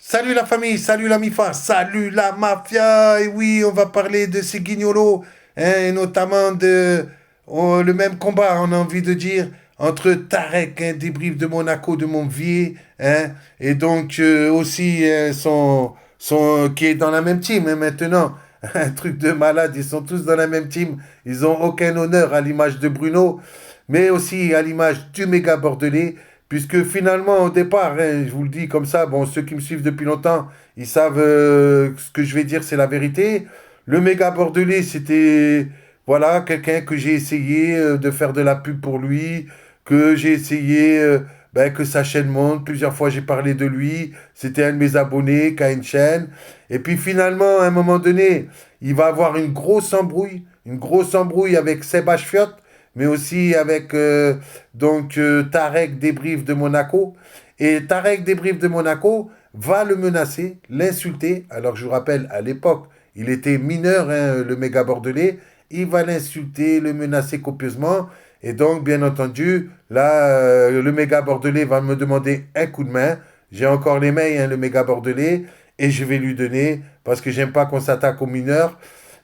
Salut la famille, salut la MIFA, salut la mafia. Et oui, on va parler de ces guignolos, hein, et notamment de le même combat, on a envie de dire, entre Tarek, un débrief de Monaco de Montvier, hein, et donc aussi qui est dans la même team hein, maintenant. Un truc de malade, ils sont tous dans la même team. Ils ont aucun honneur à l'image de Bruno, mais aussi à l'image du méga bordelais. Puisque finalement, au départ, hein, je vous le dis comme ça, bon, ceux qui me suivent depuis longtemps, ils savent ce que je vais dire, c'est la vérité. Le méga bordelais, c'était, voilà, quelqu'un que j'ai essayé de faire de la pub pour lui, que j'ai essayé que sa chaîne monte. Plusieurs fois, j'ai parlé de lui. C'était un de mes abonnés qui a une chaîne. Et puis finalement, à un moment donné, il va avoir une grosse embrouille avec Seb Fiot, mais aussi avec Tarek Débrief de Monaco. Et Tarek Débrief de Monaco va le menacer, l'insulter. Alors je vous rappelle, à l'époque, il était mineur, hein, le méga bordelais. Il va l'insulter, le menacer copieusement. Et donc, bien entendu, là, le méga bordelais va me demander un coup de main. J'ai encore les mails, hein, le méga bordelais, et je vais lui donner, parce que j'aime pas qu'on s'attaque aux mineurs.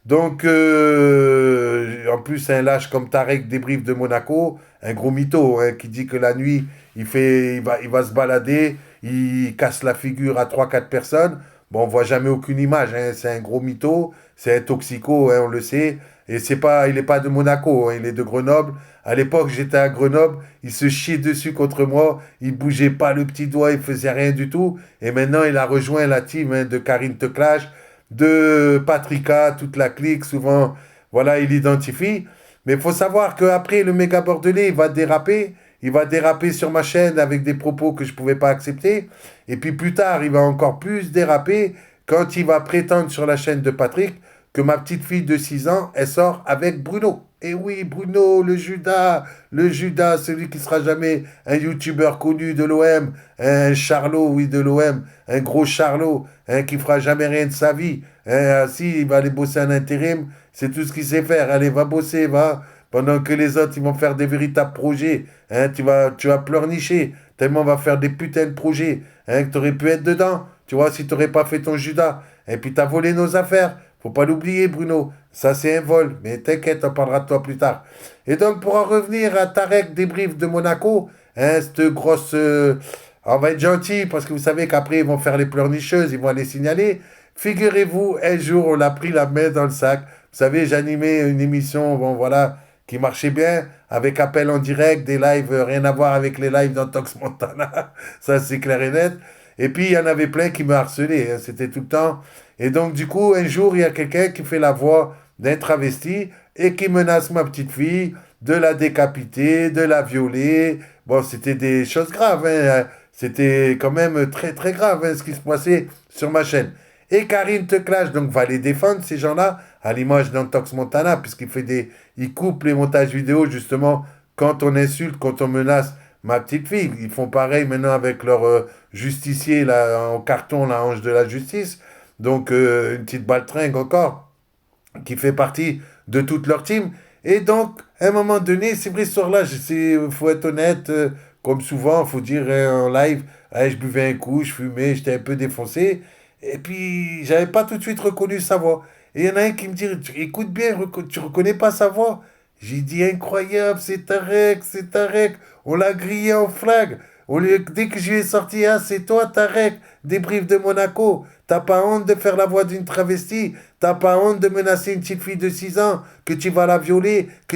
Donc, en plus, un lâche comme Tarek Débrief de Monaco, un gros mytho, hein, qui dit que la nuit, il va se balader, il casse la figure à trois quatre personnes. Bon, on voit jamais aucune image, hein, c'est un gros mytho, c'est un toxico, hein, on le sait. Et c'est pas, il n'est pas de Monaco, hein, il est de Grenoble. À l'époque, j'étais à Grenoble, il se chiait dessus contre moi, il bougeait pas le petit doigt, il faisait rien du tout. Et maintenant, il a rejoint la team hein, de Karine Teclage, de Patrika, toute la clique, souvent, voilà, il identifie. Mais il faut savoir qu'après, le méga bordelais, il va déraper sur ma chaîne avec des propos que je ne pouvais pas accepter. Et puis plus tard, il va encore plus déraper quand il va prétendre sur la chaîne de Patrick que ma petite fille de 6 ans, elle sort avec Bruno. Et oui, Bruno, le Judas, celui qui sera jamais un youtubeur connu de l'OM, un Charlot, oui, de l'OM, un gros Charlot, hein, qui fera jamais rien de sa vie. Hein, si, il va aller bosser en intérim, c'est tout ce qu'il sait faire. Allez, va bosser, va. Pendant que les autres, ils vont faire des véritables projets. Hein, tu vas pleurnicher, tellement on va faire des putains de projets, hein, que tu aurais pu être dedans. Tu vois, si tu n'aurais pas fait ton Judas. Et puis, tu as volé nos affaires. Faut pas l'oublier, Bruno. Ça, c'est un vol. Mais t'inquiète, on parlera de toi plus tard. Et donc, pour en revenir à Tarek Débrief de Monaco, hein, cette grosse. On va être gentil parce que vous savez qu'après, ils vont faire les pleurnicheuses, ils vont aller signaler. Figurez-vous, un jour, on a pris la main dans le sac. Vous savez, j'animais une émission, bon, voilà, qui marchait bien, avec appel en direct, des lives, rien à voir avec les lives d'Antox Montana. Ça, c'est clair et net. Et puis, il y en avait plein qui me harcelaient. Hein, c'était tout le temps. Et donc, du coup, un jour, il y a quelqu'un qui fait la voix d'un travesti et qui menace ma petite fille de la décapiter, de la violer. Bon, c'était des choses graves, hein. C'était quand même très, très grave, hein, ce qui se passait sur ma chaîne. Et Karine Teclage, donc, va les défendre, ces gens-là, à l'image d'Antox Montana, il coupe les montages vidéo, justement, quand on insulte, quand on menace ma petite fille. Ils font pareil maintenant avec leur justicier, là, en carton, la hanche de la justice. Donc, une petite baltringue encore, qui fait partie de toute leur team. Et donc, à un moment donné, c'est vrai, ce soir-là, il faut être honnête, comme souvent, il faut dire en live, ouais, je buvais un coup, je fumais, j'étais un peu défoncé. Et puis, j'avais pas tout de suite reconnu sa voix. Et il y en a un qui me dit, écoute bien, tu reconnais pas sa voix? J'ai dit, incroyable, c'est Tarek. On l'a grillé en flag. Dès que je lui ai sorti, ah, c'est toi, Tarek, débrief de Monaco. T'as pas honte de faire la voix d'une travestie. T'as pas honte de menacer une petite fille de 6 ans, que tu vas la violer, que